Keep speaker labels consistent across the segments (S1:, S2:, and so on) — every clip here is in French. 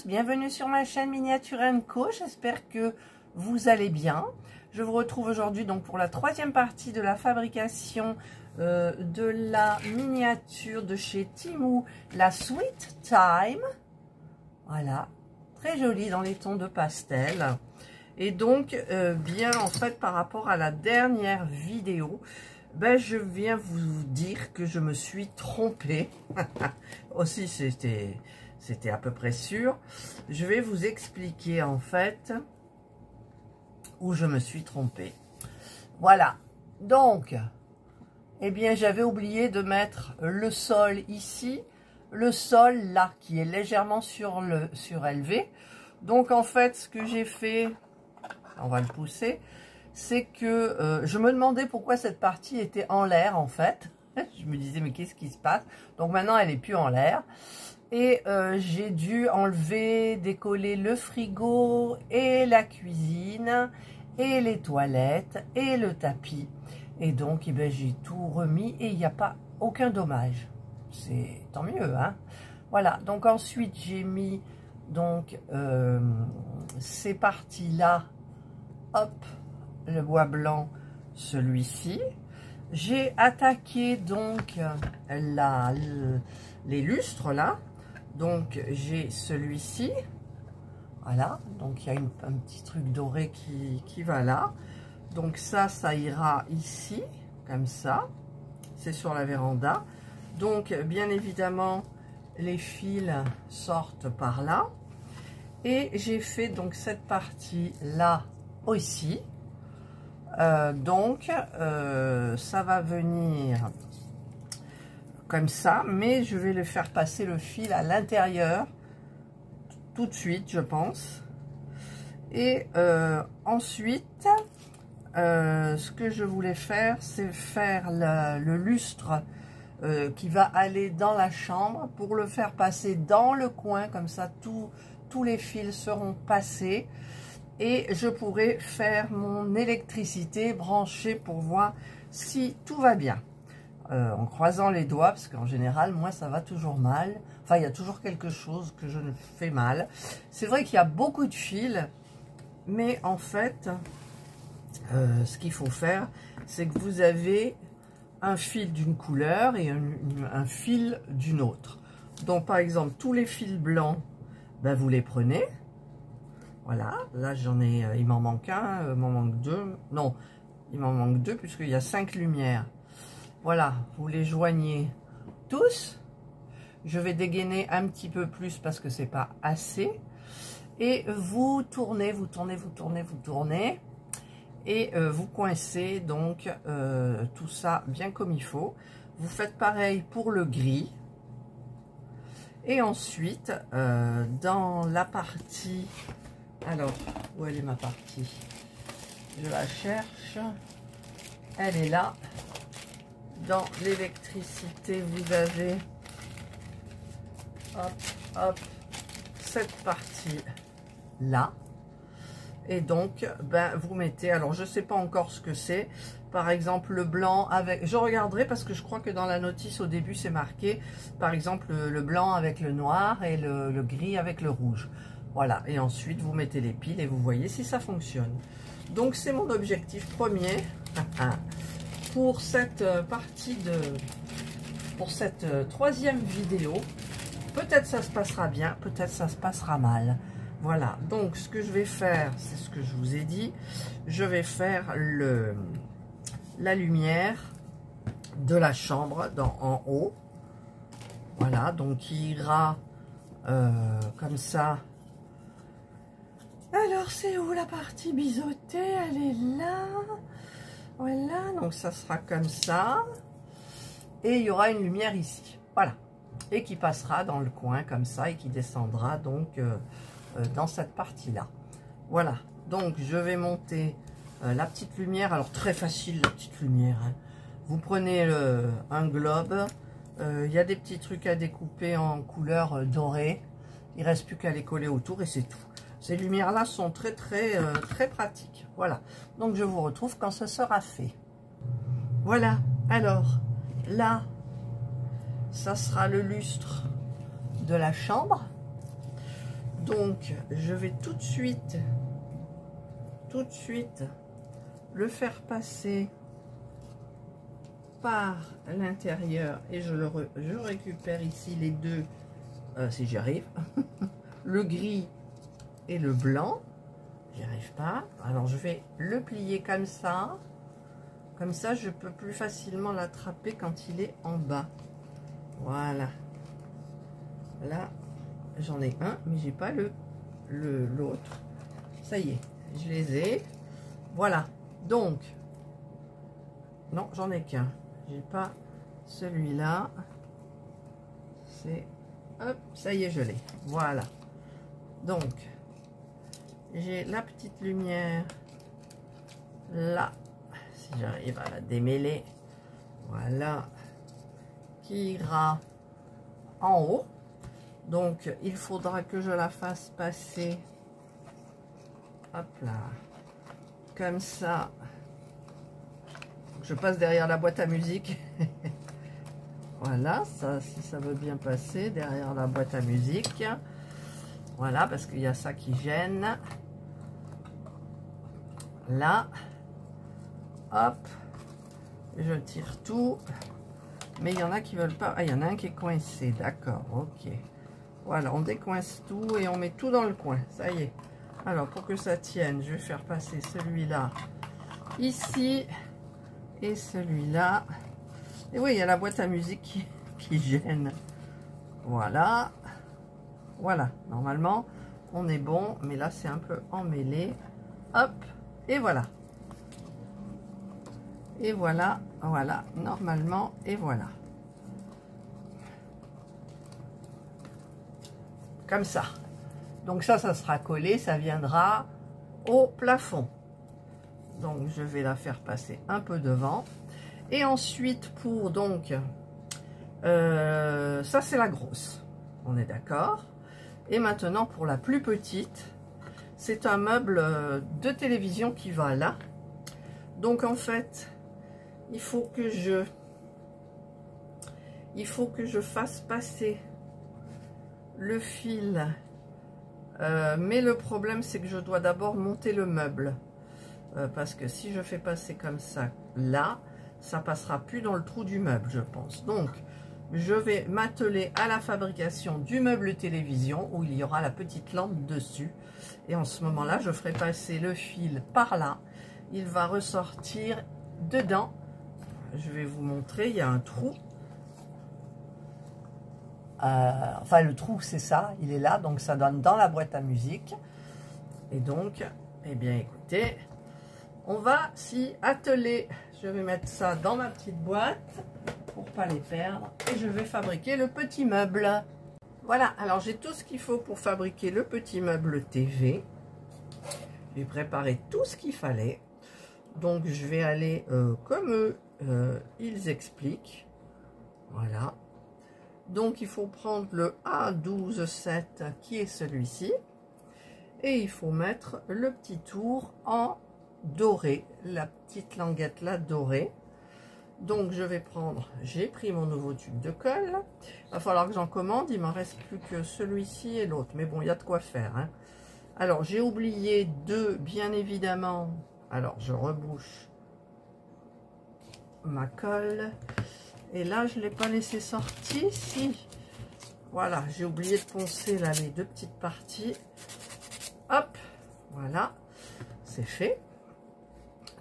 S1: tous, bienvenue sur ma chaîne Miniature & Co. J'espère que vous allez bien. Je vous retrouve aujourd'hui donc pour la troisième partie de la fabrication de la miniature de chez Temu, la Sweet Time. Voilà, très jolie dans les tons de pastel. Et donc, bien en fait par rapport à la dernière vidéo, ben, je viens vous dire que je me suis trompée. Aussi, c'était à peu près sûr. Je vais vous expliquer en fait où je me suis trompée. Voilà. Donc, eh bien, j'avais oublié de mettre le sol ici, le sol là, qui est légèrement surélevé. Donc, en fait, ce que j'ai fait, on va le pousser, c'est que je me demandais pourquoi cette partie était en l'air en fait. Je me disais mais qu'est-ce qui se passe? Donc maintenant elle est plus en l'air. Et j'ai dû enlever, décoller le frigo et la cuisine et les toilettes et le tapis. Et donc eh ben, j'ai tout remis et il n'y a pas aucun dommage. C'est tant mieux, hein. Voilà, donc ensuite j'ai mis donc ces parties-là, hop, le bois blanc, celui-ci. J'ai attaqué donc les lustres là. Donc j'ai celui-ci. Voilà, donc il y a un petit truc doré qui va là. Donc ça ira ici, comme ça. C'est sur la véranda. Donc bien évidemment, les fils sortent par là. Et j'ai fait donc cette partie là aussi. Donc ça va venir comme ça, mais je vais le faire passer le fil à l'intérieur tout de suite, je pense. Et ensuite, ce que je voulais faire, c'est faire le lustre qui va aller dans la chambre pour le faire passer dans le coin, comme ça tous les fils seront passés. Et je pourrai faire mon électricité branchée pour voir si tout va bien. En croisant les doigts, parce qu'en général, moi, ça va toujours mal. Enfin, il y a toujours quelque chose que je ne fais mal. C'est vrai qu'il y a beaucoup de fils, mais en fait, ce qu'il faut faire, c'est que vous avez un fil d'une couleur et un fil d'une autre. Donc, par exemple, tous les fils blancs, ben, vous les prenez. Voilà, là j'en ai, il m'en manque un, il m'en manque deux, non, il m'en manque deux puisqu'il y a 5 lumières. Voilà, vous les joignez tous. Je vais dégainer un petit peu plus parce que c'est pas assez. Et vous tournez, vous tournez, vous tournez, vous tournez. Et vous coincez donc tout ça bien comme il faut. Vous faites pareil pour le gris. Et ensuite, dans la partie... Alors, où elle est ma partie? Je la cherche. Elle est là. Dans l'électricité, vous avez hop, hop, cette partie-là. Et donc, ben, vous mettez... Alors, je ne sais pas encore ce que c'est. Par exemple, le blanc avec... Je regarderai parce que je crois que dans la notice, au début, c'est marqué, par exemple, le blanc avec le noir et le gris avec le rouge. Voilà, et ensuite vous mettez les piles et vous voyez si ça fonctionne. Donc c'est mon objectif premier pour cette partie pour cette troisième vidéo. Peut-être ça se passera bien, peut-être ça se passera mal. Voilà, donc ce que je vais faire, c'est ce que je vous ai dit. Je vais faire la lumière de la chambre en haut. Voilà, donc qui ira comme ça. Alors, c'est où la partie biseautée? Elle est là. Voilà, donc ça sera comme ça. Et il y aura une lumière ici. Voilà. Et qui passera dans le coin comme ça et qui descendra donc dans cette partie-là. Voilà. Donc, je vais monter la petite lumière. Alors, très facile la petite lumière, hein. Vous prenez un globe. Il y a des petits trucs à découper en couleur dorée. Il ne reste plus qu'à les coller autour et c'est tout. Ces lumières-là sont très pratiques. Voilà. Donc, je vous retrouve quand ça sera fait. Voilà. Alors, là, ça sera le lustre de la chambre. Donc, je vais tout de suite le faire passer par l'intérieur et je récupère ici les deux, si j'y arrive, le gris et le blanc. J'y arrive pas. Alors, je vais le plier comme ça. Comme ça, je peux plus facilement l'attraper quand il est en bas. Voilà. Là, j'en ai un, mais j'ai pas l'autre. Ça y est, je les ai. Voilà. Donc, non, j'en ai qu'un. J'ai pas celui-là. C'est, hop, ça y est, je l'ai. Voilà. Donc, j'ai la petite lumière là. Si j'arrive à la démêler, voilà, qui ira en haut. Donc il faudra que je la fasse passer, hop là, comme ça. Je passe derrière la boîte à musique. Voilà, ça, si ça veut bien passer derrière la boîte à musique. Voilà, parce qu'il y a ça qui gêne. Là. Hop, je tire tout, mais il y en a qui veulent pas. Ah, il y en a un qui est coincé, d'accord, ok. Voilà, on décoince tout et on met tout dans le coin, ça y est. Alors, pour que ça tienne, je vais faire passer celui-là ici et celui-là. Et oui, il y a la boîte à musique qui gêne. Voilà, voilà, normalement, on est bon, mais là, c'est un peu emmêlé. Hop, et voilà. Et voilà, voilà, normalement, et voilà. Comme ça. Donc ça sera collé, ça viendra au plafond. Donc je vais la faire passer un peu devant. Et ensuite, pour donc, ça c'est la grosse. On est d'accord. Et maintenant, pour la plus petite, c'est un meuble de télévision qui va là. Donc en fait, il faut que je fasse passer le fil. Mais le problème, c'est que je dois d'abord monter le meuble. Parce que si je fais passer comme ça, là, ça passera plus dans le trou du meuble, je pense. Donc, je vais m'atteler à la fabrication du meuble télévision où il y aura la petite lampe dessus. Et en ce moment-là, je ferai passer le fil par là. Il va ressortir dedans. Je vais vous montrer, il y a un trou. Enfin, le trou, c'est ça, il est là, donc ça donne dans la boîte à musique. Et donc, eh bien, écoutez, on va s'y atteler. Je vais mettre ça dans ma petite boîte pour pas les perdre. Et je vais fabriquer le petit meuble. Voilà, alors j'ai tout ce qu'il faut pour fabriquer le petit meuble TV. J'ai préparé tout ce qu'il fallait. Donc, je vais aller comme eux. Ils expliquent. Voilà. Donc, il faut prendre le A12-7 qui est celui-ci. Et il faut mettre le petit tour en doré. La petite languette là dorée. Donc, je vais prendre... J'ai pris mon nouveau tube de colle. Il va falloir que j'en commande. Il m'en reste plus que celui-ci et l'autre. Mais bon, il y a de quoi faire. Hein. Alors, j'ai oublié deux, bien évidemment. Alors, je rebouche ma colle et là je l'ai pas laissé sortir. Si, voilà, j'ai oublié de poncer là les deux petites parties. Hop, voilà, c'est fait.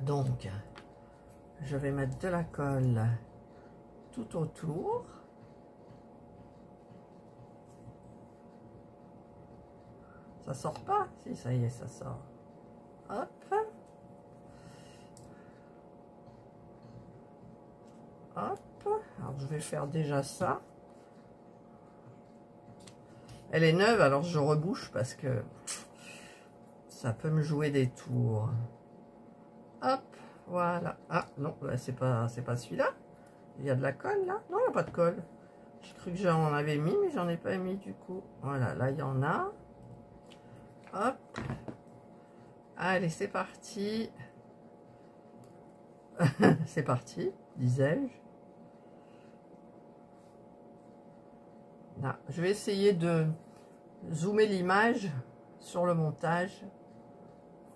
S1: Donc je vais mettre de la colle tout autour. Ça sort pas? Si, ça y est, ça sort. Hop, hop, alors je vais faire déjà ça. Elle est neuve, alors je rebouche parce que ça peut me jouer des tours. Hop, voilà. Ah non, c'est pas celui-là. Il y a de la colle là? Non, il n'y a pas de colle. J'ai cru que j'en avais mis, mais j'en ai pas mis du coup. Voilà, là il y en a. Hop. Allez, c'est parti. C'est parti, disais-je. Là, je vais essayer de zoomer l'image sur le montage.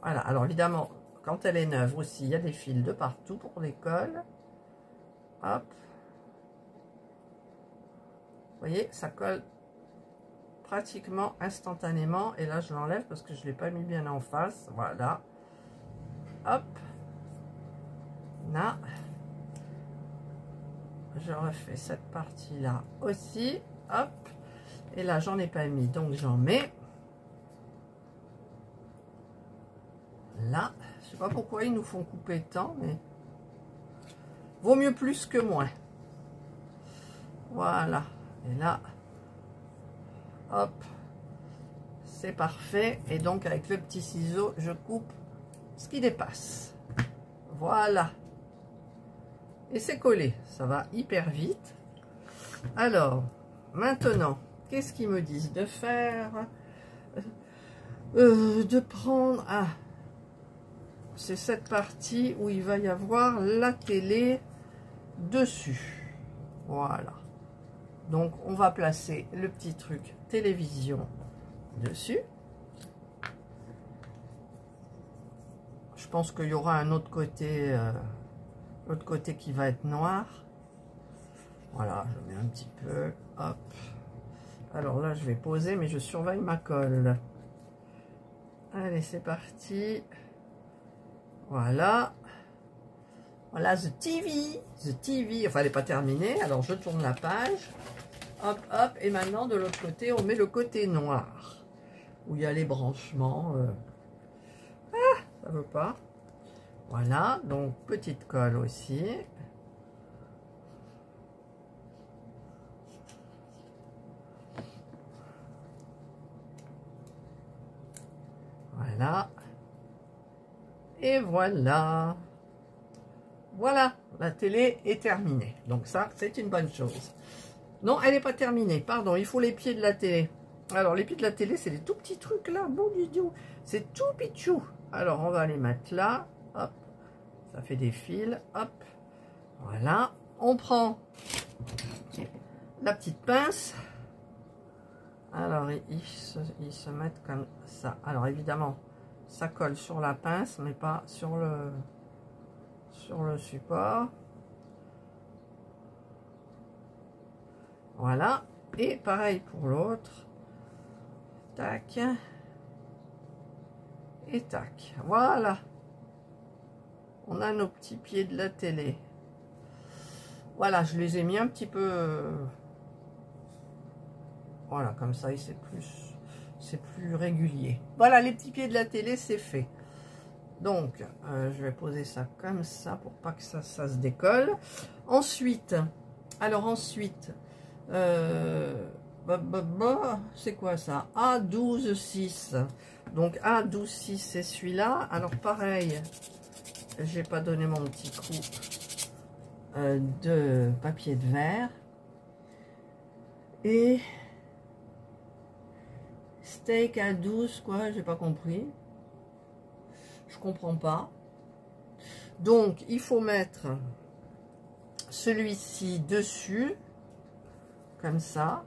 S1: Voilà, alors évidemment, quand elle est neuve aussi, il y a des fils de partout pour les cols. Hop. Vous voyez, ça colle pratiquement instantanément. Et là, je l'enlève parce que je ne l'ai pas mis bien en face. Voilà. Hop. Là. Je refais cette partie-là aussi. Hop. Et là, j'en ai pas mis, donc j'en mets. Là. Je sais pas pourquoi ils nous font couper tant, mais vaut mieux plus que moins. Voilà. Et là, hop, c'est parfait. Et donc, avec le petit ciseau, je coupe ce qui dépasse. Voilà. Et c'est collé. Ça va hyper vite. Alors, maintenant, qu'est-ce qu'ils me disent de faire? De prendre... Ah, c'est cette partie où il va y avoir la télé dessus. Voilà. Donc, on va placer le petit truc télévision dessus. Je pense qu'il y aura un autre côté, l'autre côté qui va être noir. Voilà, je mets un petit peu. Hop. Alors là, je vais poser, mais je surveille ma colle. Allez, c'est parti. Voilà. Voilà, The TV. The TV. Enfin, elle n'est pas terminée. Alors, je tourne la page. Hop, hop. Et maintenant, de l'autre côté, on met le côté noir. Où il y a les branchements. Ah, ça veut pas. Voilà. Donc, petite colle aussi. Voilà. Et voilà. Voilà, la télé est terminée. Donc ça, c'est une bonne chose. Non, elle n'est pas terminée. Pardon, il faut les pieds de la télé. Alors, les pieds de la télé, c'est des tout petits trucs là. Bon du tout. C'est tout pichou. Alors, on va les mettre là. Hop. Ça fait des fils. Hop. Voilà. On prend la petite pince. Alors, ils se mettent comme ça. Alors, évidemment, ça colle sur la pince, mais pas sur le support. Voilà. Et pareil pour l'autre. Tac. Et tac. Voilà. On a nos petits pieds de la télé. Voilà, je les ai mis un petit peu... Voilà, comme ça, c'est plus régulier. Voilà, les petits pieds de la télé, c'est fait. Donc, je vais poser ça comme ça pour pas que ça se décolle. Ensuite, c'est quoi ça? A12,6. Donc, A12,6, c'est celui-là. Alors, pareil, j'ai pas donné mon petit coup de papier de verre. Et... steak à 12, quoi, j'ai pas compris. Je comprends pas. Donc, il faut mettre celui-ci dessus, comme ça.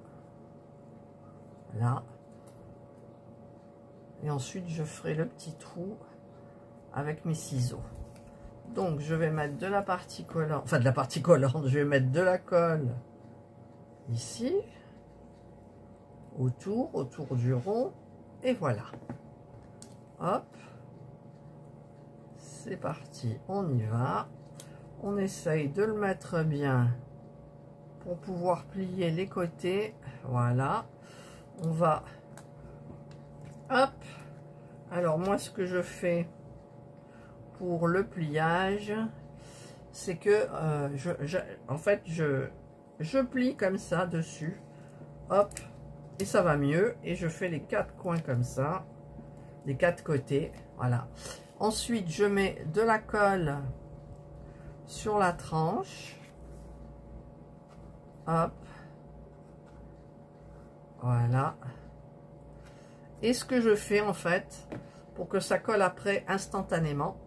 S1: Là. Et ensuite, je ferai le petit trou avec mes ciseaux. Donc, je vais mettre de la partie collante, enfin de la partie collante, je vais mettre de la colle ici. Autour du rond, et voilà. Hop, c'est parti, on y va. On essaye de le mettre bien pour pouvoir plier les côtés. Voilà, on va, hop. Alors moi, ce que je fais pour le pliage, c'est que en fait, je plie comme ça dessus, hop. Et ça va mieux. Et je fais les 4 coins comme ça. Les 4 côtés. Voilà. Ensuite, je mets de la colle sur la tranche. Hop. Voilà. Et ce que je fais en fait, pour que ça colle après instantanément,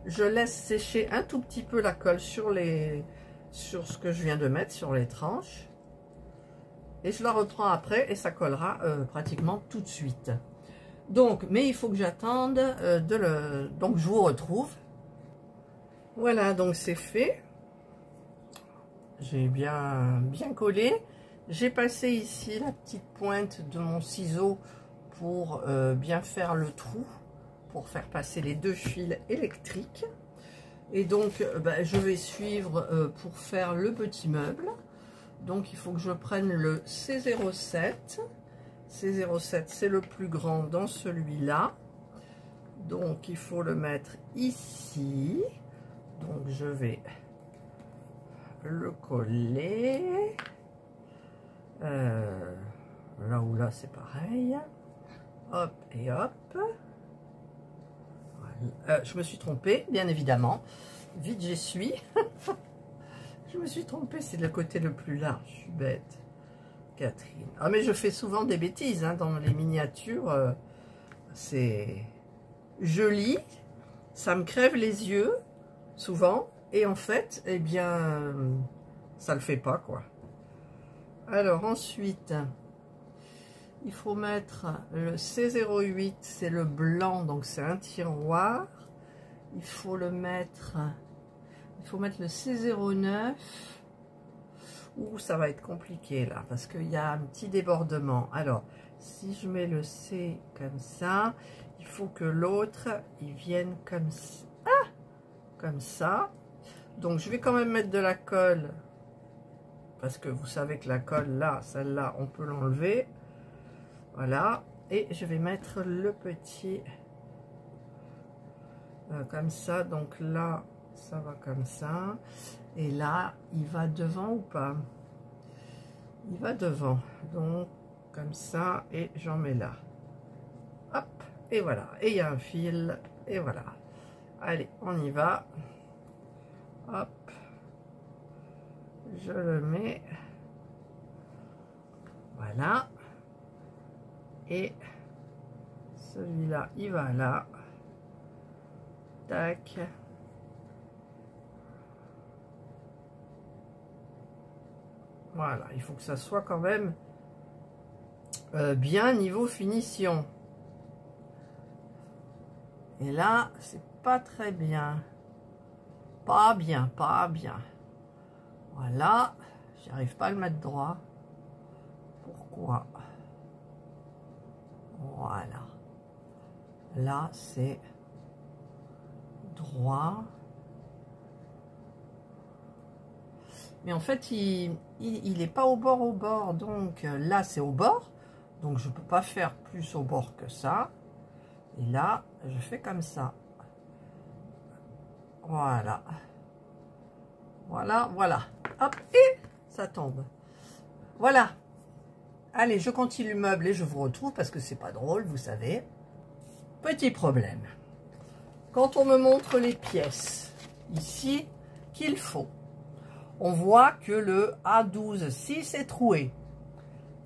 S1: je laisse sécher un tout petit peu la colle sur ce que je viens de mettre, sur les tranches. et je la reprends après et ça collera pratiquement tout de suite. Donc, mais il faut que j'attende donc je vous retrouve. Voilà, donc c'est fait. J'ai bien collé. J'ai passé ici la petite pointe de mon ciseau pour bien faire le trou, pour faire passer les deux fils électriques. Et donc, je vais suivre pour faire le petit meuble. Donc, il faut que je prenne le C07. C07, c'est le plus grand dans celui-là. Donc, il faut le mettre ici. Donc, je vais le coller. Là ou là, c'est pareil. Hop et hop. Je me suis trompée, bien évidemment. Vite, j'essuie. Je me suis trompée, c'est le côté le plus large. Je suis bête. Catherine. Ah, mais je fais souvent des bêtises hein, dans les miniatures. C'est joli. Ça me crève les yeux, souvent. Et en fait, eh bien, ça le fait pas, quoi. Alors, ensuite, il faut mettre le C08, c'est le blanc, donc c'est un tiroir. Il faut mettre le C09. Ouh, ça va être compliqué là, parce qu'il y a un petit débordement. Alors, si je mets le C comme ça, il faut que l'autre, il vienne comme ça. Ah, comme ça. Donc, je vais quand même mettre de la colle, parce que vous savez que la colle là, celle-là, on peut l'enlever. Voilà. Et je vais mettre le petit comme ça. Donc là, ça va comme ça. Et là, il va devant ou pas? Il va devant. Donc, comme ça. Et j'en mets là. Hop. Et voilà. Et il y a un fil. Et voilà. Allez, on y va. Hop. Je le mets. Voilà. Et celui-là, il va là. Tac. Voilà, il faut que ça soit quand même bien niveau finition. Et là, c'est pas très bien. Pas bien, pas bien. Voilà, j'arrive pas à le mettre droit. Pourquoi? Voilà. Là, c'est droit. Mais en fait, il n'est pas au bord, donc là, c'est au bord. Donc, je ne peux pas faire plus au bord que ça. Et là, je fais comme ça. Voilà. Voilà, voilà. Hop, et ça tombe. Voilà. Allez, je continue le meuble et je vous retrouve parce que c'est pas drôle, vous savez. Petit problème. Quand on me montre les pièces, ici, qu'il faut, on voit que le A12-6 est troué.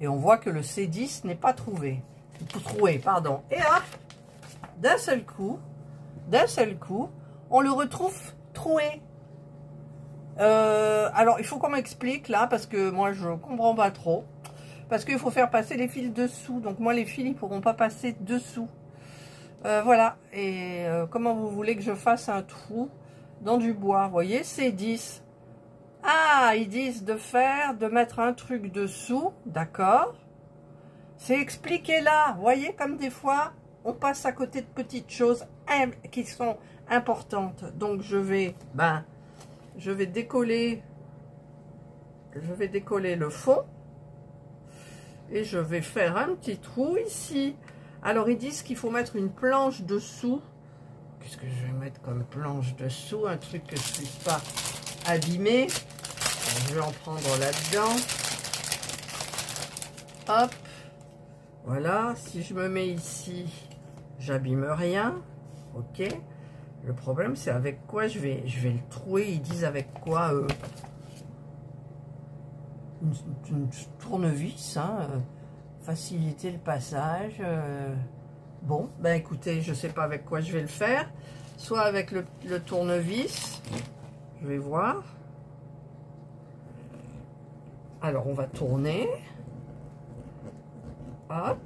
S1: Et on voit que le C10 n'est pas trouvé. Troué, pardon. Et hop, d'un seul coup, on le retrouve troué. Alors, il faut qu'on m'explique là, parce que moi, je comprends pas trop. Parce qu'il faut faire passer les fils dessous. Donc, moi, les fils, ils ne pourront pas passer dessous. Voilà. Et comment vous voulez que je fasse un trou dans du bois? Vous voyez, c'est 10. Ah, ils disent de mettre un truc dessous. D'accord. C'est expliqué là. Vous voyez, comme des fois, on passe à côté de petites choses qui sont importantes. Donc, je vais décoller le fond. Et je vais faire un petit trou ici. Alors, ils disent qu'il faut mettre une planche dessous. Qu'est-ce que je vais mettre comme planche dessous? Un truc que je ne puisse pas abîmer. Alors, je vais en prendre là-dedans. Hop. Voilà. Si je me mets ici, j'abîme rien. Ok. Le problème, c'est avec quoi je vais le trouer. Ils disent avec quoi une tournevis, hein, faciliter le passage. Bon, ben écoutez, je sais pas avec quoi je vais le faire. Soit avec le tournevis, je vais voir. Alors, on va tourner. Hop.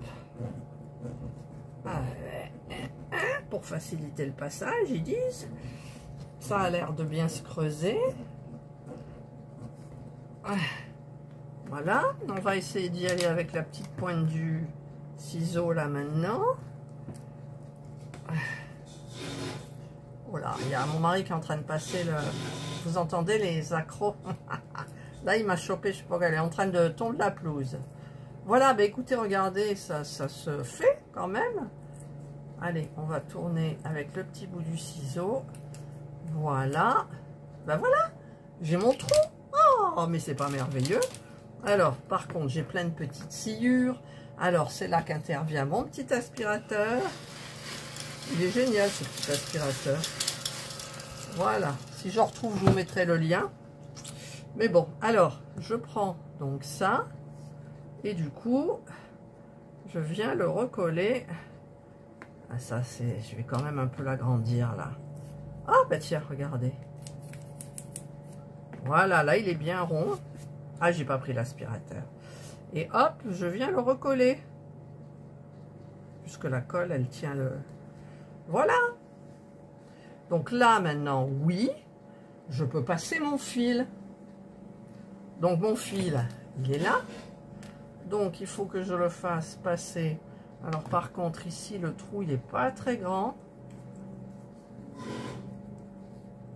S1: Pour faciliter le passage, ils disent. Ça a l'air de bien se creuser. Voilà. On va essayer d'y aller avec la petite pointe du ciseau là maintenant. Oh là, il y a mon mari qui est en train de passer le... Vous entendez les accros? Là, il m'a chopé, je sais pas, elle est en train de tondre la pelouse. Voilà, bah écoutez, regardez, ça se fait quand même. Allez, on va tourner avec le petit bout du ciseau. Voilà. Ben voilà, j'ai mon trou. Oh, mais c'est pas merveilleux. Alors, par contre, j'ai plein de petites sciures. Alors, c'est là qu'intervient mon petit aspirateur. Il est génial, ce petit aspirateur. Voilà. Si je retrouve, je vous mettrai le lien. Mais bon, alors, je prends donc ça. Et du coup, je viens le recoller. Ah, ça, c'est... Je vais quand même un peu l'agrandir, là. Ah, bah tiens, regardez. Voilà, là, il est bien rond. Ah, j'ai pas pris l'aspirateur. Et hop, je viens le recoller. Puisque la colle, elle tient le... Voilà. Donc là, maintenant, oui, je peux passer mon fil. Donc, mon fil, il est là. Donc, il faut que je le fasse passer. Alors, par contre, ici, le trou, il n'est pas très grand.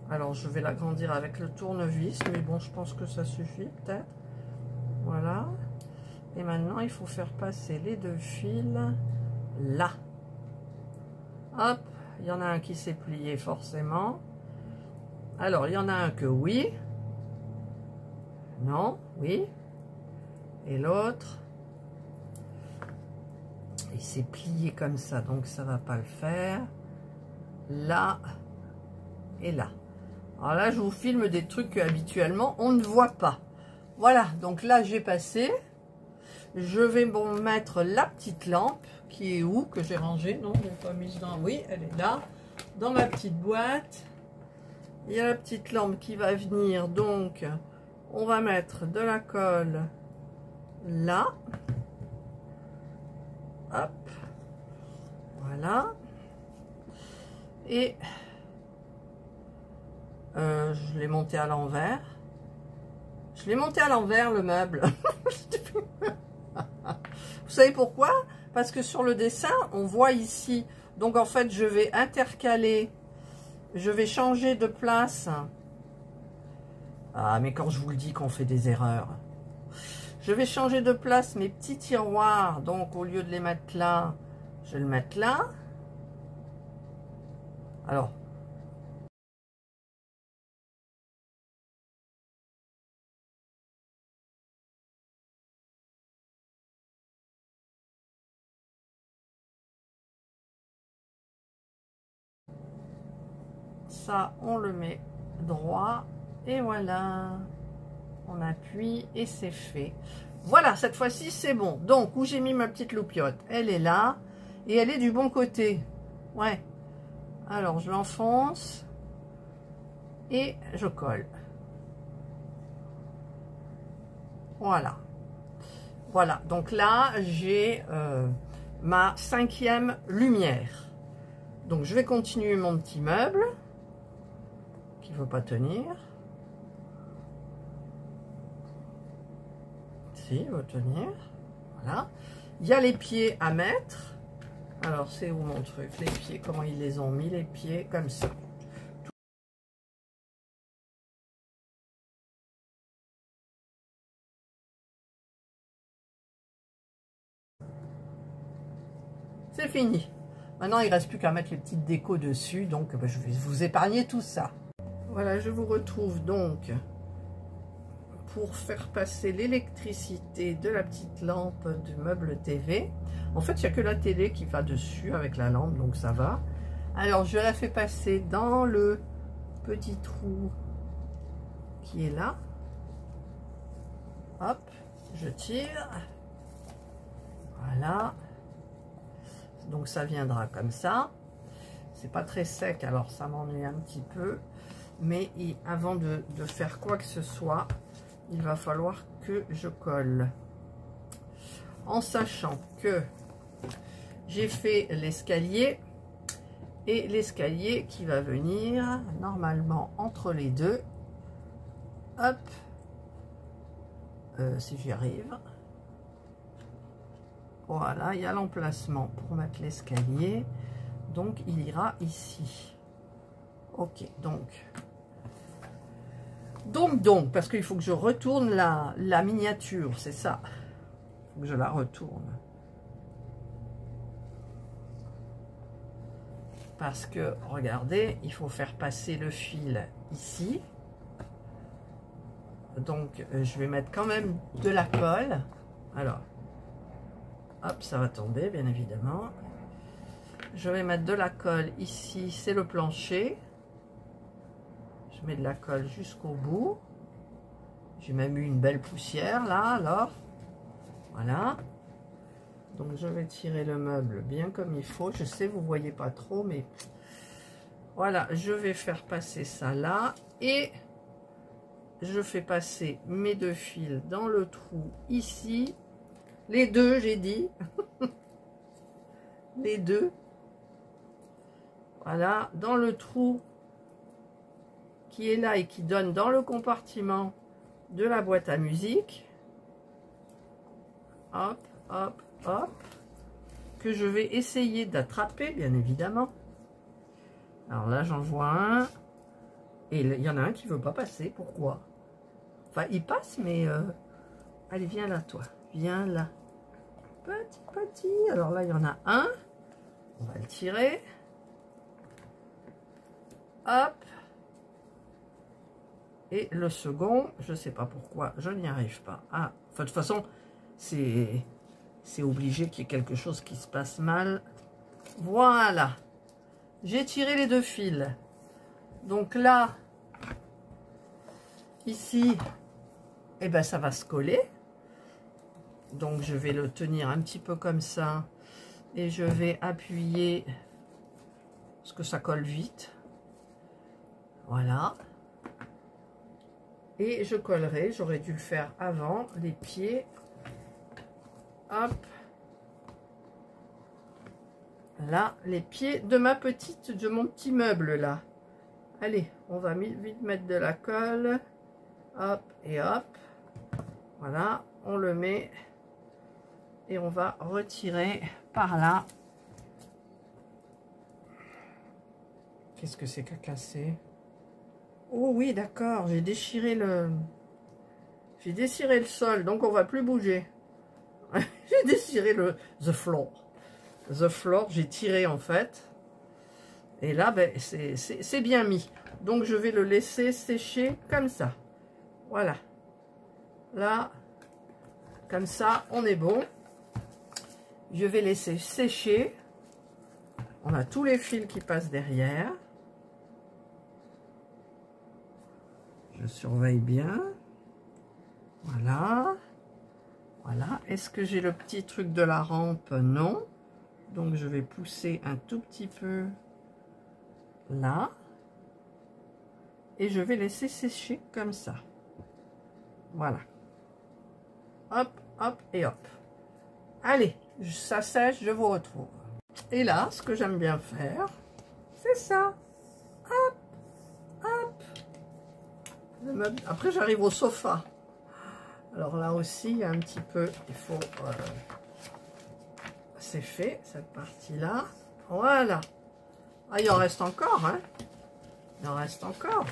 S1: Alors, je vais l'agrandir avec le tournevis. Mais bon, je pense que ça suffit, peut-être. Voilà. Et maintenant, il faut faire passer les deux fils là. Hop. Il y en a un qui s'est plié, forcément. Alors, il y en a un que oui. Non, oui. Et l'autre... il s'est plié comme ça, donc ça va pas le faire. Là et là. Alors là, je vous filme des trucs que habituellement on ne voit pas. Voilà, donc là j'ai passé. Je vais bon mettre la petite lampe qui est où, que j'ai rangée. Non, je l'ai pas mise dans... Oui, elle est là, dans ma petite boîte. Il y a la petite lampe qui va venir, donc on va mettre de la colle là. Hop, voilà. Et je l'ai monté à l'envers. Je l'ai monté à l'envers, le meuble. Vous savez pourquoi? Parce que sur le dessin, on voit ici. Donc en fait, je vais intercaler. Je vais changer de place. Ah, mais quand je vous le dis qu'on fait des erreurs. Je vais changer de place mes petits tiroirs. Donc, au lieu de les mettre là, je vais le mettre là. Alors. Ça, on le met droit. Et voilà. On appuie et c'est fait. Voilà, cette fois-ci, c'est bon. Donc, où j'ai mis ma petite loupiote, elle est là. Et elle est du bon côté. Ouais. Alors, je l'enfonce. Et je colle. Voilà. Voilà. Donc là, j'ai ma 5e lumière. Donc, je vais continuer mon petit meuble. Qui ne veut pas tenir. Si, il veut tenir. Voilà. Il y a les pieds à mettre. Alors, c'est où mon truc? Les pieds, comment ils les ont mis, les pieds, comme ça. C'est fini. Maintenant, il ne reste plus qu'à mettre les petites décos dessus. Donc, je vais vous épargner tout ça. Voilà, je vous retrouve donc pour faire passer l'électricité de la petite lampe du meuble TV. En fait, il n'y a que la télé qui va dessus avec la lampe, donc ça va. Alors, je la fais passer dans le petit trou qui est là. Hop, je tire. Voilà. Donc, ça viendra comme ça. C'est pas très sec, alors ça m'ennuie un petit peu. Mais avant de faire quoi que ce soit, il va falloir que je colle. en sachant que j'ai fait l'escalier et l'escalier qui va venir normalement entre les deux. Hop, si j'y arrive. Voilà, il y a l'emplacement pour mettre l'escalier. Donc, il ira ici. Ok, donc, parce qu'il faut que je retourne la miniature, c'est ça. Il faut que je la retourne. Parce que, regardez, il faut faire passer le fil ici. Donc, je vais mettre quand même de la colle. Alors, hop, ça va tomber, bien évidemment. Je vais mettre de la colle ici, c'est le plancher. Je mets de la colle jusqu'au bout. J'ai même eu une belle poussière là, alors. Voilà. Donc, je vais tirer le meuble bien comme il faut. Je sais, vous ne voyez pas trop, mais voilà, je vais faire passer ça là. Et je fais passer mes deux fils dans le trou ici. Les deux, j'ai dit. Les deux. Voilà, dans le trou qui est là et qui donne dans le compartiment de la boîte à musique. Hop, hop, hop. Que je vais essayer d'attraper, bien évidemment. Alors là, j'en vois un. Et il y en a un qui ne veut pas passer. Pourquoi? Enfin, il passe, mais... Allez, viens là, toi. Viens là. Petit. Alors là, il y en a un. On va le tirer. Hop. Et le second, je ne sais pas pourquoi, je n'y arrive pas. Ah, enfin, de toute façon, c'est obligé qu'il y ait quelque chose qui se passe mal. Voilà. J'ai tiré les deux fils. Donc là, ici, eh ben, ça va se coller. Donc, je vais le tenir un petit peu comme ça. Et je vais appuyer, parce que ça colle vite. Voilà. Et je collerai, j'aurais dû le faire avant, les pieds. Hop. Là, les pieds de mon petit meuble là. Allez, on va vite mettre de la colle. Hop et hop. Voilà, on le met. Et on va retirer par là. Qu'est-ce que c'est qu'a cassé? Oh oui, d'accord, j'ai déchiré le sol, donc on va plus bouger. J'ai déchiré the floor. The floor, j'ai tiré en fait. Et là, ben, c'est bien mis. Donc je vais le laisser sécher comme ça. Voilà. Là, comme ça, on est bon. Je vais laisser sécher. On a tous les fils qui passent derrière. Je surveille bien. Voilà. Voilà. Est-ce que j'ai le petit truc de la rampe? Non. Donc, je vais pousser un tout petit peu là. Et je vais laisser sécher comme ça. Voilà. Hop, hop et hop. Allez, ça sèche, je vous retrouve. Et là, ce que j'aime bien faire, c'est ça. Hop, hop. Après, j'arrive au sofa. Alors là aussi, il y a un petit peu, il faut... c'est fait, cette partie-là. Voilà. Ah, il en reste encore, hein. Il en reste encore.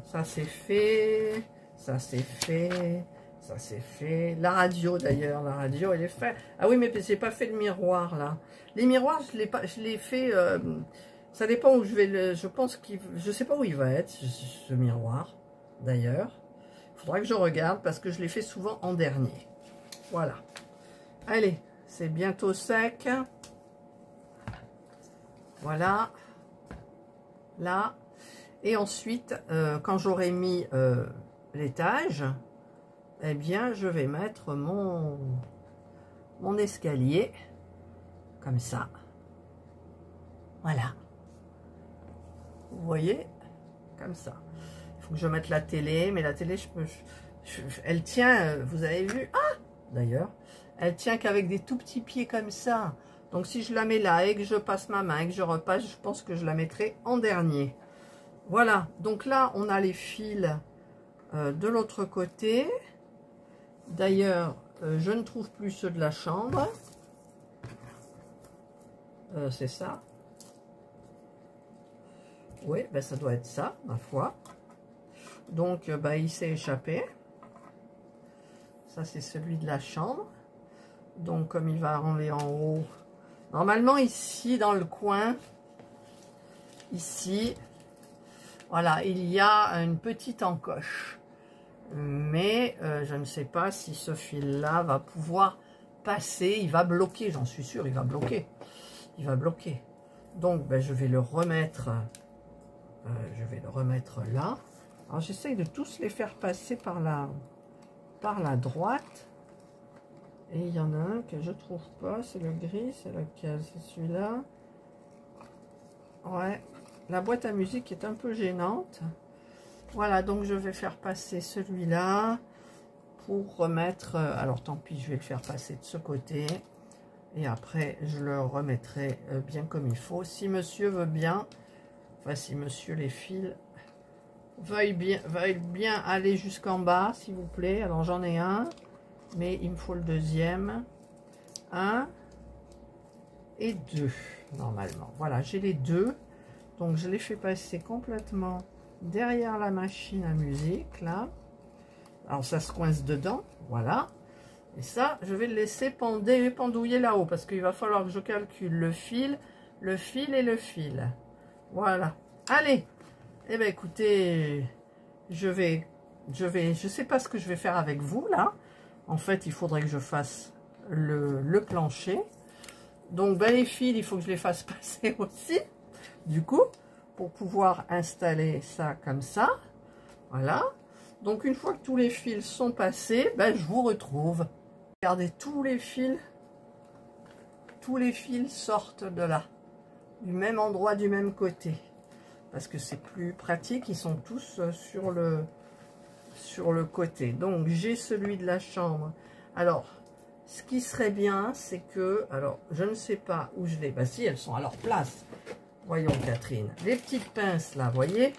S1: Ça, c'est fait. Ça, c'est fait. Ça, c'est fait. La radio, d'ailleurs, la radio, elle est faite. Ah oui, mais j'ai pas fait le miroir, là. Les miroirs, je l'ai fait... ça dépend où je vais le... Je pense qu'il... Je sais pas où il va être, ce miroir, d'ailleurs. Il faudra que je regarde, parce que je l'ai fait souvent en dernier. Voilà. Allez, c'est bientôt sec. Voilà. Là. Et ensuite, quand j'aurai mis l'étage, eh bien, je vais mettre mon escalier comme ça. Voilà. Vous voyez? Comme ça. Il faut que je mette la télé, mais la télé, elle tient, vous avez vu? Ah! D'ailleurs, Elle tient qu'avec des tout petits pieds comme ça. Donc si je la mets là et que je passe ma main et que je repasse, je pense que je la mettrai en dernier. Voilà, donc là on a les fils de l'autre côté. D'ailleurs, je ne trouve plus ceux de la chambre. C'est ça. Oui, ben ça doit être ça, ma foi. Donc, ben, il s'est échappé. Ça, c'est celui de la chambre. Donc, comme il va aller en haut. Normalement, ici, dans le coin, ici, voilà, il y a une petite encoche. Mais je ne sais pas si ce fil-là va pouvoir passer. Il va bloquer, j'en suis sûre, il va bloquer. Il va bloquer. Donc, ben, je vais le remettre là. Alors, j'essaye de tous les faire passer par la droite. Et il y en a un que je trouve pas. C'est le gris, c'est lequel? C'est celui-là. Ouais. La boîte à musique est un peu gênante. Voilà, donc je vais faire passer celui-là pour remettre... alors, tant pis, je vais le faire passer de ce côté. Et après, je le remettrai bien comme il faut. Si monsieur veut bien, enfin si monsieur les fils veuille bien aller jusqu'en bas, s'il vous plaît. Alors j'en ai un, mais il me faut le deuxième. Un et deux, normalement. Voilà, j'ai les deux. Donc je les fais passer complètement derrière la machine à musique, là. Alors ça se coince dedans, voilà. Et ça, je vais le laisser pendouiller là-haut, parce qu'il va falloir que je calcule le fil et le fil. Voilà. Allez. Eh bien, écoutez, je sais pas ce que je vais faire avec vous, là. En fait, il faudrait que je fasse le plancher. Donc, ben, les fils, il faut que je les fasse passer aussi, du coup, pour pouvoir installer ça comme ça. Voilà. Donc, une fois que tous les fils sont passés, ben, je vous retrouve. Regardez, tous les fils sortent de là, du même endroit, du même côté, parce que c'est plus pratique. Ils sont tous sur le côté. Donc j'ai celui de la chambre. Alors, ce qui serait bien, c'est que, alors je ne sais pas où je les, bah si, elles sont à leur place. Voyons, Catherine, les petites pinces là, voyez,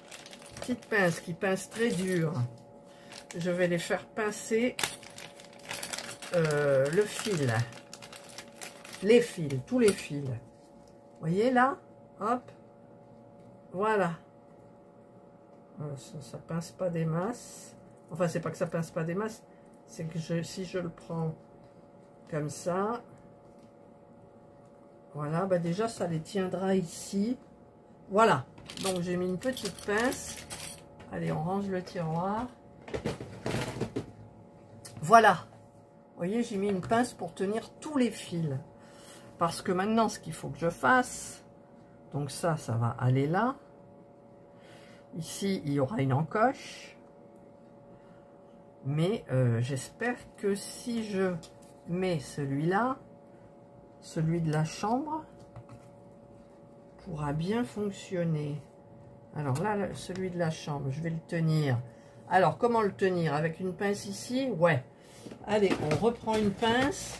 S1: petites pinces qui pincent très dur. Je vais les faire pincer. Le fil, les fils, tous les fils, voyez là, hop, voilà, ça pince pas des masses, enfin c'est pas que ça pince pas des masses, c'est que si je le prends comme ça, voilà, bah déjà ça les tiendra ici, voilà. Donc j'ai mis une petite pince, allez on range le tiroir, voilà. Vous voyez, j'ai mis une pince pour tenir tous les fils. Parce que maintenant, ce qu'il faut que je fasse, donc ça va aller là. Ici, il y aura une encoche. Mais j'espère que si je mets celui-là, celui de la chambre, pourra bien fonctionner. Alors là, celui de la chambre, je vais le tenir. Alors, comment le tenir? Avec une pince ici? Ouais. Allez, on reprend une pince.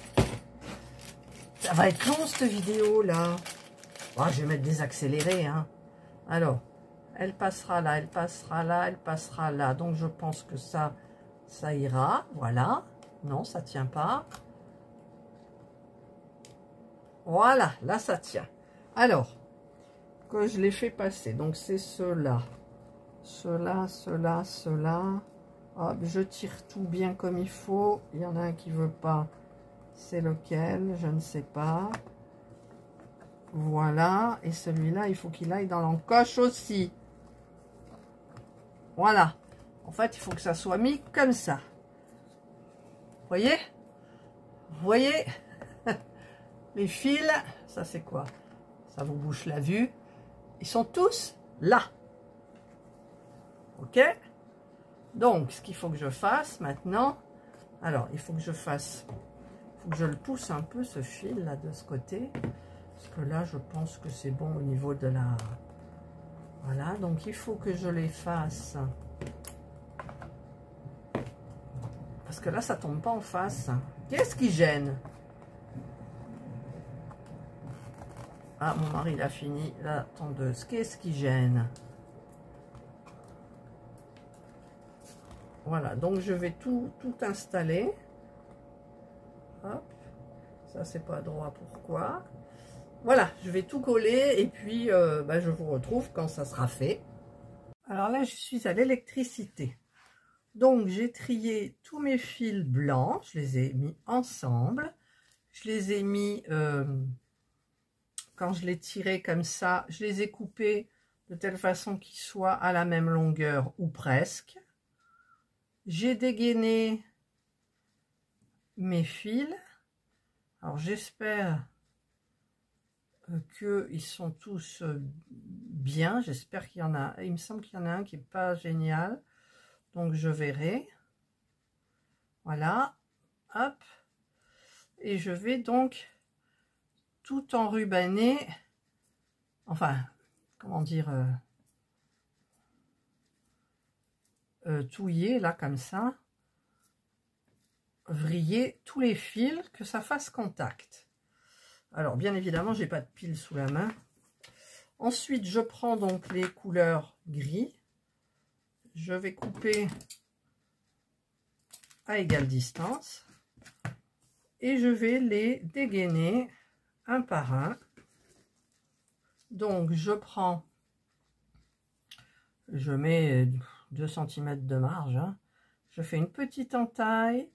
S1: Ça va être long cette vidéo là. Oh, je vais mettre des accélérés. Hein. Alors, elle passera là, elle passera là, elle passera là. Donc je pense que ça ira. Voilà. Non, ça tient pas. Voilà, là ça tient. Alors, que je les fais passer. Donc c'est ceux-là. Ceux-là, ceux-là, ceux-là. Hop, je tire tout bien comme il faut. Il y en a un qui veut pas. C'est lequel? Je ne sais pas. Voilà. Et celui-là, il faut qu'il aille dans l'encoche aussi. Voilà. En fait, il faut que ça soit mis comme ça. Vous voyez? Vous voyez? Les fils, ça c'est quoi? Ça vous bouche la vue. Ils sont tous là. Ok? Donc, ce qu'il faut que je fasse maintenant, alors, il faut que je fasse, il faut que je le pousse un peu, ce fil là, de ce côté, parce que là, je pense que c'est bon au niveau de la, voilà, donc il faut que je les fasse, parce que là, ça tombe pas en face. Qu'est-ce qui gêne? Ah, mon mari, il a fini la tondeuse. Qu'est-ce qui gêne? Voilà, donc je vais tout installer. Hop, ça c'est pas droit, pourquoi? Voilà, je vais tout coller et puis je vous retrouve quand ça sera fait. Alors là, je suis à l'électricité. Donc j'ai trié tous mes fils blancs, je les ai mis ensemble. Je les ai mis, quand je les tirais comme ça, je les ai coupés de telle façon qu'ils soient à la même longueur ou presque. J'ai dégainé mes fils. Alors j'espère qu'ils sont tous bien. J'espère qu'il y en a. Il me semble qu'il y en a un qui n'est pas génial. Donc je verrai. Voilà. Hop. Et je vais donc tout enrubanner. Enfin, comment dire, touiller là comme ça. Vriller tous les fils, que ça fasse contact. Alors bien évidemment j'ai pas de pile sous la main. Ensuite je prends donc les couleurs gris, je vais couper à égale distance et je vais les dégainer un par un. Donc je prends, je mets 2 cm de marge, hein. Je fais une petite entaille,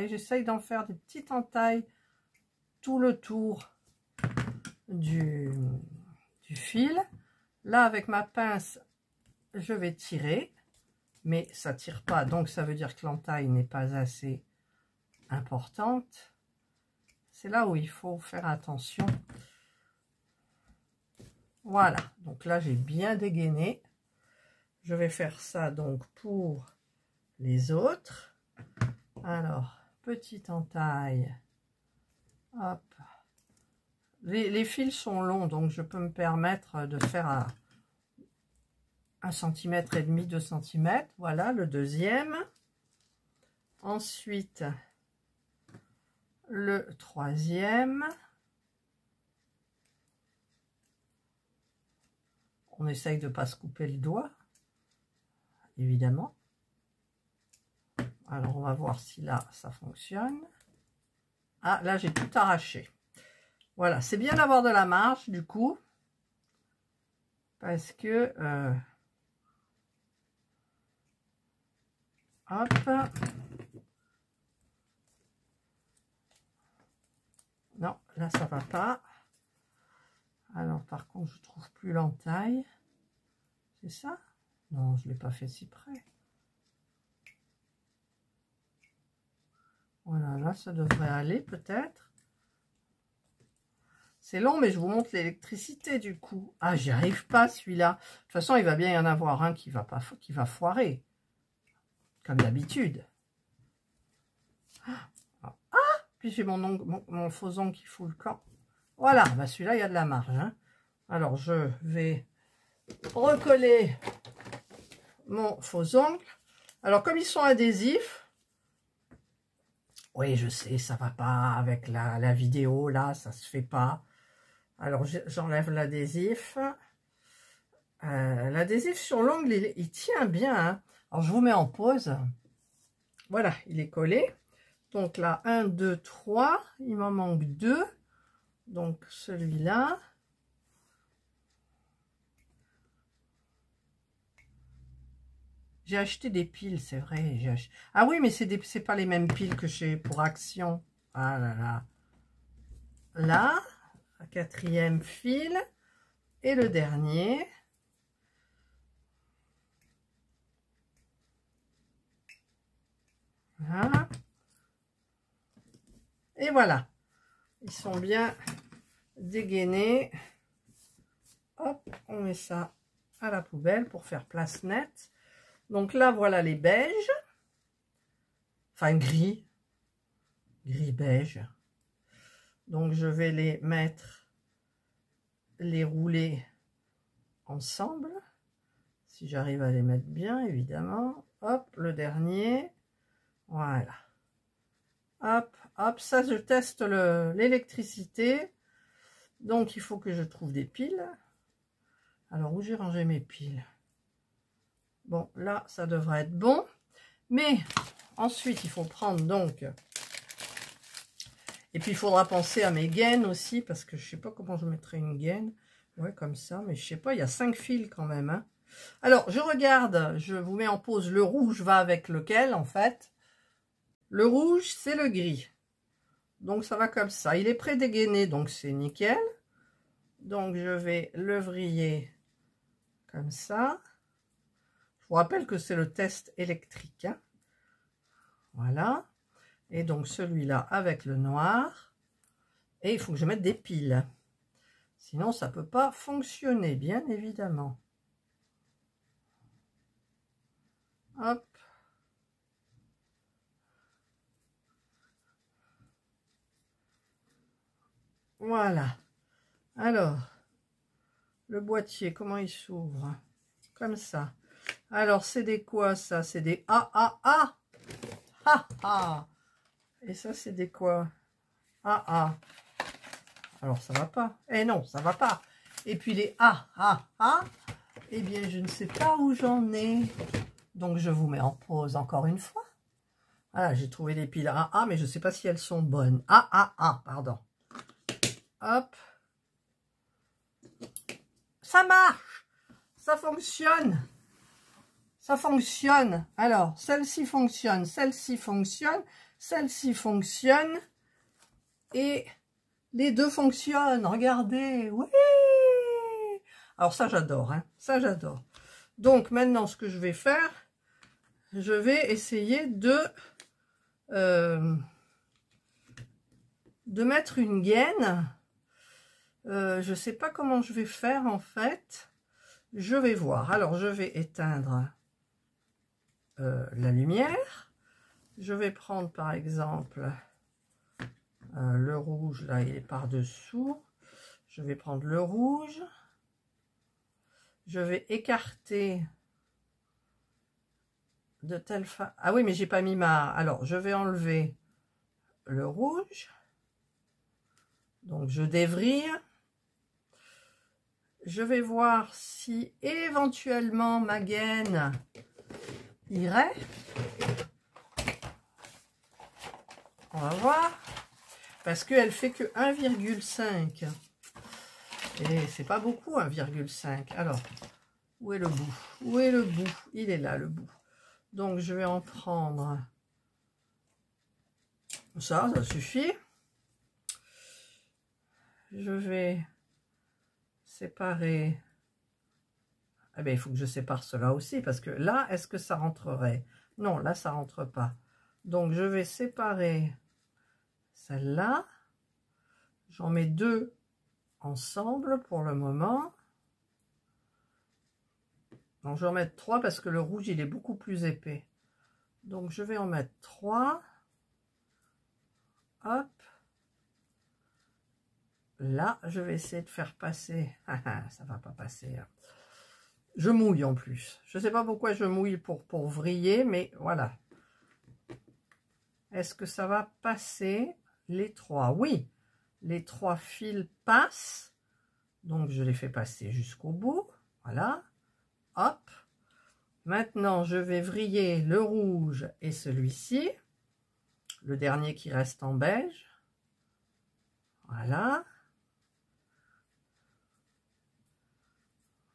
S1: j'essaye d'en faire des petites entailles tout le tour du fil. Là avec ma pince je vais tirer, mais ça tire pas, donc ça veut dire que l'entaille n'est pas assez importante. C'est là où il faut faire attention. Voilà, donc là j'ai bien dégainé. Je vais faire ça donc pour les autres. Alors petite entaille, hop. Les fils sont longs, donc je peux me permettre de faire un 1,5 cm, 2 cm. Voilà le deuxième. Ensuite, le troisième. On essaye de ne pas se couper le doigt, évidemment. Alors, on va voir si là, ça fonctionne. Ah, là, j'ai tout arraché. Voilà, c'est bien d'avoir de la marge, du coup. Parce que... hop. Non, là, ça va pas. Alors, par contre, je trouve plus l'entaille. C'est ça? Non, je ne l'ai pas fait si près. Voilà, là, ça devrait aller, peut-être. C'est long, mais je vous montre l'électricité, du coup. Ah, j'y arrive pas, celui-là. De toute façon, il va bien y en avoir un qui va foirer. Comme d'habitude. Ah, puis j'ai mon faux ongle qui fout le camp. Voilà, bah celui-là, il y a de la marge. Hein. Alors, je vais recoller mon faux ongle. Alors, comme ils sont adhésifs, oui, je sais, ça va pas avec la vidéo, là, ça se fait pas. Alors, j'enlève l'adhésif. L'adhésif sur l'ongle, il tient bien. Hein. Alors, je vous mets en pause. Voilà, il est collé. Donc là, 1, 2, 3. Il m'en manque 2. Donc, celui-là. J'ai acheté des piles, c'est vrai. Ah oui, mais c'est pas les mêmes piles que chez pour Action. Ah là là. Là, un 4e fil. Et le dernier. Voilà. Et voilà. Ils sont bien dégainés. Hop, on met ça à la poubelle pour faire place nette. Donc là, voilà les beiges. Enfin, gris. Gris-beige. Donc, je vais les mettre, les rouler ensemble. Si j'arrive à les mettre bien, évidemment. Hop, le dernier. Voilà. Hop, hop. Ça, je teste l'électricité. Donc, il faut que je trouve des piles. Alors, où j'ai rangé mes piles? Bon, là, ça devrait être bon. Mais, ensuite, il faut prendre donc... Et puis, il faudra penser à mes gaines aussi, parce que je ne sais pas comment je mettrai une gaine. Ouais, comme ça, mais je sais pas, il y a 5 fils quand même. Hein. Alors, je regarde, je vous mets en pause. Le rouge va avec lequel, en fait? Le rouge, c'est le gris. Donc, ça va comme ça. Il est pré-dégainé, donc c'est nickel. Donc, je vais le vriller comme ça. Je vous rappelle que c'est le test électrique. Hein. Voilà. Et donc, celui-là avec le noir. Et il faut que je mette des piles. Sinon, ça ne peut pas fonctionner, bien évidemment. Hop. Voilà. Alors, le boîtier, comment il s'ouvre? Comme ça. Alors, c'est des quoi, ça? C'est des A, A, A. Ha, ha. Et ça, c'est des quoi? A, A. Alors, ça va pas. Eh non, ça va pas. Et puis, les A, A, A. Eh bien, je ne sais pas où j'en ai. Donc, je vous mets en pause encore une fois. Voilà, j'ai trouvé des piles A, A, mais je ne sais pas si elles sont bonnes. A, A, A, pardon. Hop. Ça marche. Ça fonctionne. Ça fonctionne. Alors, celle-ci fonctionne, celle-ci fonctionne, celle-ci fonctionne. Et les deux fonctionnent. Regardez. Oui. Alors, ça, j'adore. Hein. Ça, j'adore. Donc, maintenant, ce que je vais faire, je vais essayer de mettre une gaine. Je ne sais pas comment je vais faire, en fait. Je vais voir. Alors, je vais éteindre la lumière. Je vais prendre par exemple le rouge, là il est par-dessous. Je vais prendre le rouge. Je vais écarter de telle façon. Ah oui, mais j'ai pas mis ma... Alors, je vais enlever le rouge. Donc, je dévrille. Je vais voir si éventuellement ma gaine irait. On va voir. Parce qu'elle fait que 1,5. Et c'est pas beaucoup 1,5. Alors, où est le bout? Où est le bout? Il est là, le bout. Donc, je vais en prendre. Ça suffit. Je vais séparer. Eh bien, il faut que je sépare cela aussi, parce que là, est-ce que ça rentrerait? Non, là, ça rentre pas. Donc, je vais séparer celle-là. J'en mets deux ensemble pour le moment. Donc, je vais en mettre 3 parce que le rouge, il est beaucoup plus épais. Donc, je vais en mettre 3. Hop. Là, je vais essayer de faire passer. Ça va pas passer. Je mouille en plus. Je ne sais pas pourquoi je mouille pour vriller, mais voilà. Est-ce que ça va passer les 3? Oui, les 3 fils passent. Donc, je les fais passer jusqu'au bout. Voilà. Hop. Maintenant, je vais vriller le rouge et celui-ci. Le dernier qui reste en beige. Voilà.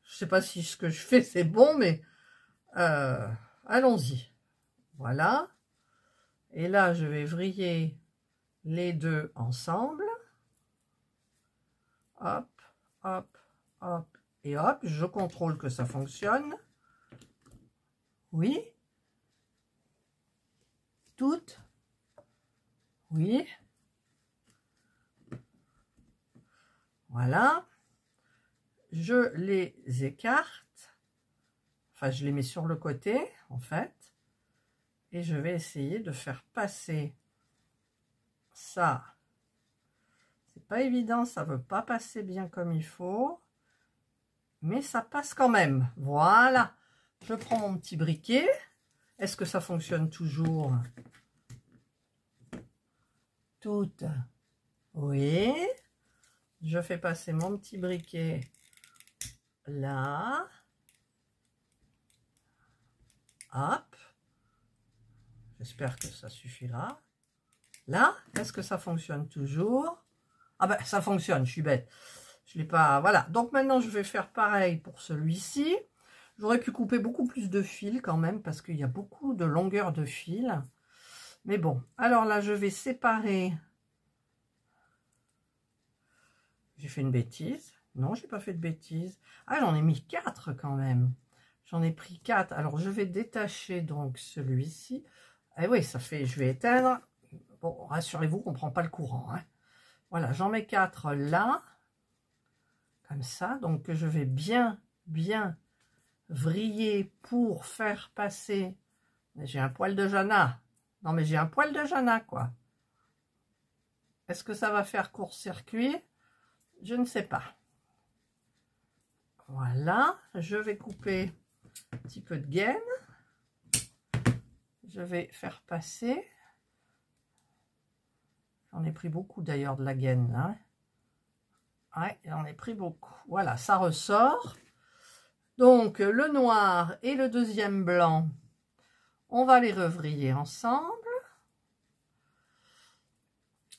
S1: Je ne sais pas si ce que je fais, c'est bon, mais allons-y. Voilà. Et là, je vais vriller les deux ensemble. Hop, hop, hop, et hop. Je contrôle que ça fonctionne. Oui. Toutes. Oui. Voilà. Je les écarte. Enfin, je les mets sur le côté, en fait. Et je vais essayer de faire passer ça. C'est pas évident, ça veut pas passer bien comme il faut. Mais ça passe quand même. Voilà. Je prends mon petit briquet. Est-ce que ça fonctionne toujours? Toutes. Oui. Je fais passer mon petit briquet là. Hop. J'espère que ça suffira. Là, est-ce que ça fonctionne toujours? Ah ben, ça fonctionne, je suis bête. Je l'ai pas... Voilà. Donc maintenant, je vais faire pareil pour celui-ci. J'aurais pu couper beaucoup plus de fils quand même, parce qu'il y a beaucoup de longueur de fil. Mais bon. Alors là, je vais séparer... J'ai fait une bêtise. Non, j'ai pas fait de bêtise. Ah, j'en ai mis 4 quand même. J'en ai pris 4. Alors, je vais détacher donc celui-ci. Et oui, ça fait... Je vais éteindre. Bon, rassurez-vous qu'on ne prend pas le courant. Hein. Voilà, j'en mets 4 là. Comme ça. Donc, je vais bien vriller pour faire passer... J'ai un poil de Jana. Non, mais j'ai un poil de Jana, quoi. Est-ce que ça va faire court-circuit? Je ne sais pas. Voilà, je vais couper un petit peu de gaine. Je vais faire passer. J'en ai pris beaucoup d'ailleurs de la gaine là. Ouais, j'en ai pris beaucoup. Voilà, ça ressort. Donc le noir et le deuxième blanc, on va les revriller ensemble.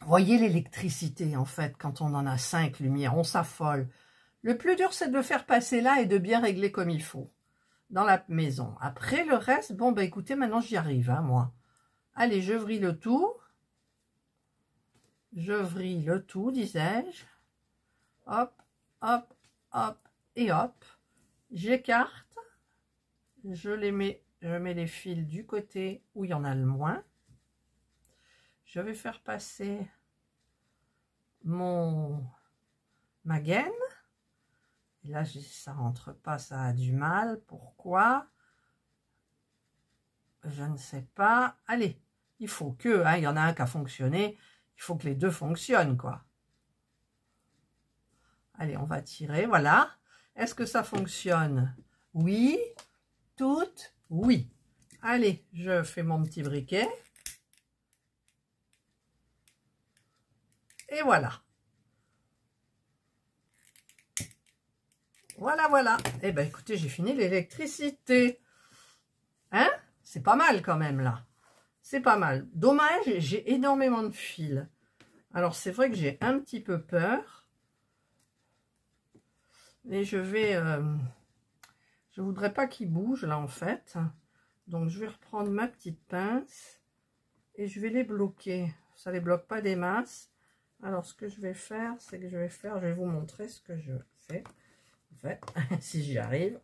S1: Voyez l'électricité en fait, quand on en a 5 lumières, on s'affole. Le plus dur, c'est de le faire passer là et de bien régler comme il faut dans la maison. Après, le reste, bon, bah écoutez, maintenant j'y arrive, hein, moi. Allez, je vrille le tout. Je vrille le tout, disais-je. Hop, hop, hop et hop. J'écarte. Je mets les fils du côté où il y en a le moins. Je vais faire passer ma gaine. Et là, ça rentre pas, ça a du mal. Pourquoi? Je ne sais pas. Allez, il faut que, hein, il y en a un qui a fonctionné. Il faut que les deux fonctionnent, quoi. Allez, on va tirer, voilà. Est-ce que ça fonctionne? Oui. Toutes? Oui. Allez, je fais mon petit briquet. Et voilà. Voilà, voilà. Eh ben, écoutez, j'ai fini l'électricité. Hein? C'est pas mal quand même, là. C'est pas mal. Dommage, j'ai énormément de fils. Alors, c'est vrai que j'ai un petit peu peur. Mais je vais... je voudrais pas qu'il bouge, là, en fait. Donc, je vais reprendre ma petite pince. Et je vais les bloquer. Ça les bloque pas des masses. Alors, ce que je vais faire, c'est que je vais vous montrer ce que je fais. En fait, si j'y arrive.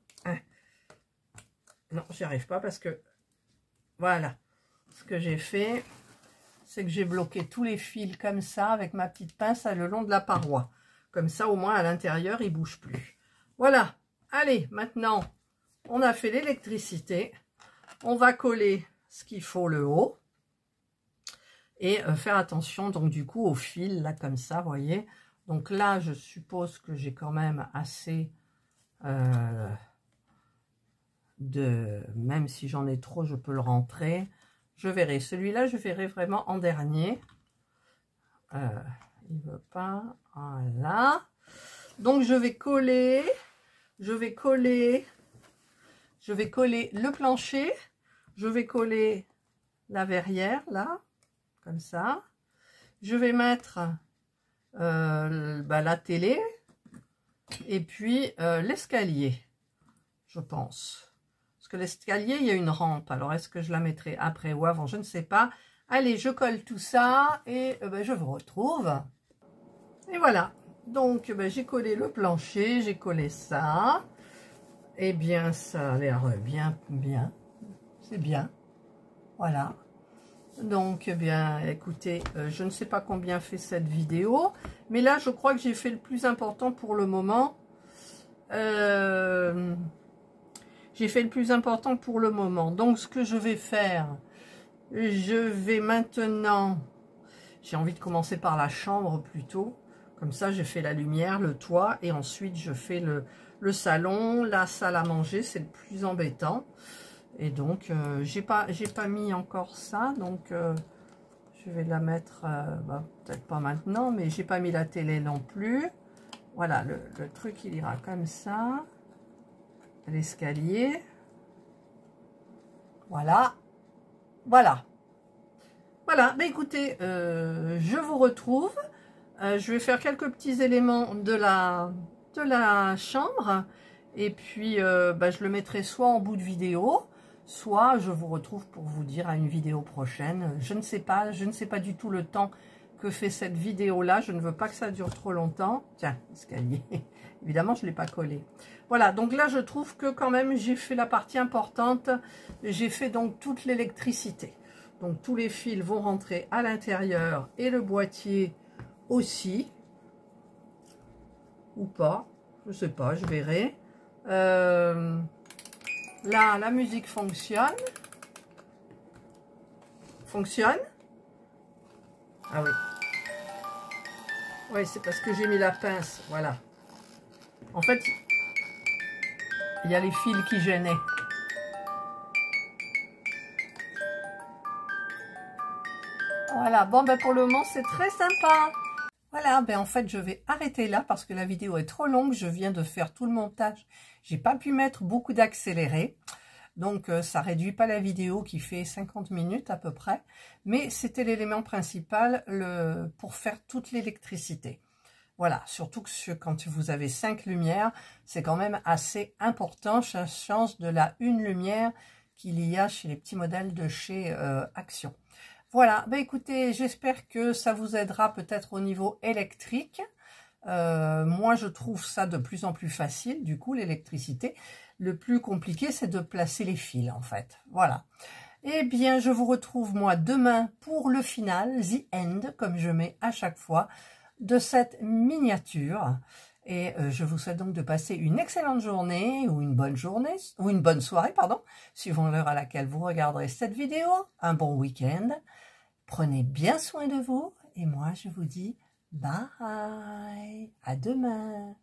S1: Non, j'y arrive pas parce que... Voilà. Ce que j'ai fait, c'est que j'ai bloqué tous les fils comme ça, avec ma petite pince le long de la paroi. Comme ça, au moins, à l'intérieur, il ne bouge plus. Voilà. Allez, maintenant, on a fait l'électricité. On va coller ce qu'il faut le haut. Et faire attention, donc, du coup, au fil, là, comme ça, vous voyez. Donc là, je suppose que j'ai quand même assez même si j'en ai trop, je peux le rentrer. Je verrai. Celui-là, je verrai vraiment en dernier. Il veut pas. Voilà. Donc, je vais coller le plancher. Je vais coller la verrière, là. Comme ça. Je vais mettre la télé. Et puis, l'escalier. Je pense. Parce que l'escalier, il y a une rampe. Alors, est-ce que je la mettrai après ou avant? Je ne sais pas. Allez, je colle tout ça et je vous retrouve. Et voilà. Donc, j'ai collé le plancher, j'ai collé ça. Eh bien, ça a l'air bien. C'est bien. Voilà. Donc, bien, écoutez, je ne sais pas combien fait cette vidéo. Mais là, je crois que j'ai fait le plus important pour le moment. J'ai fait le plus important pour le moment. Donc, ce que je vais faire, je vais maintenant... J'ai envie de commencer par la chambre plutôt. Comme ça, je fais la lumière, le toit. Et ensuite, je fais le salon, la salle à manger. C'est le plus embêtant. Et donc, j'ai pas mis encore ça. Donc, je vais la mettre... peut-être pas maintenant, mais j'ai pas mis la télé non plus. Voilà, le truc, il ira comme ça. L'escalier. Voilà. Voilà. Voilà, mais écoutez, je vous retrouve. Je vais faire quelques petits éléments de la chambre. Et puis, je le mettrai soit en bout de vidéo, soit je vous retrouve pour vous dire à une vidéo prochaine. Je ne sais pas du tout le temps que fait cette vidéo-là. Je ne veux pas que ça dure trop longtemps. Tiens, escalier. Évidemment, je ne l'ai pas collé. Voilà, donc là, je trouve que quand même, j'ai fait la partie importante. J'ai fait donc toute l'électricité. Donc, tous les fils vont rentrer à l'intérieur et le boîtier aussi. Ou pas. Je ne sais pas, je verrai. Là, la musique fonctionne. Fonctionne. Ah oui. Oui, c'est parce que j'ai mis la pince. Voilà. En fait, il y a les fils qui gênaient. Voilà. Bon, ben pour le moment, c'est très sympa. Voilà, ben en fait, je vais arrêter là parce que la vidéo est trop longue. Je viens de faire tout le montage. J'ai pas pu mettre beaucoup d'accéléré. Donc, ça réduit pas la vidéo qui fait 50 minutes à peu près. Mais c'était l'élément principal pour faire toute l'électricité. Voilà, surtout que quand vous avez 5 lumières, c'est quand même assez important. Ça change de la une lumière qu'il y a chez les petits modèles de chez Action. Voilà, ben écoutez, j'espère que ça vous aidera peut-être au niveau électrique. Moi, je trouve ça de plus en plus facile, du coup, l'électricité. Le plus compliqué, c'est de placer les fils, en fait. Voilà. Eh bien, je vous retrouve, moi, demain pour le final, the end, comme je mets à chaque fois, de cette miniature. Et je vous souhaite donc de passer une excellente journée, ou une bonne soirée, pardon, suivant l'heure à laquelle vous regarderez cette vidéo. Un bon week-end. Prenez bien soin de vous. Et moi, je vous dis bye. À demain.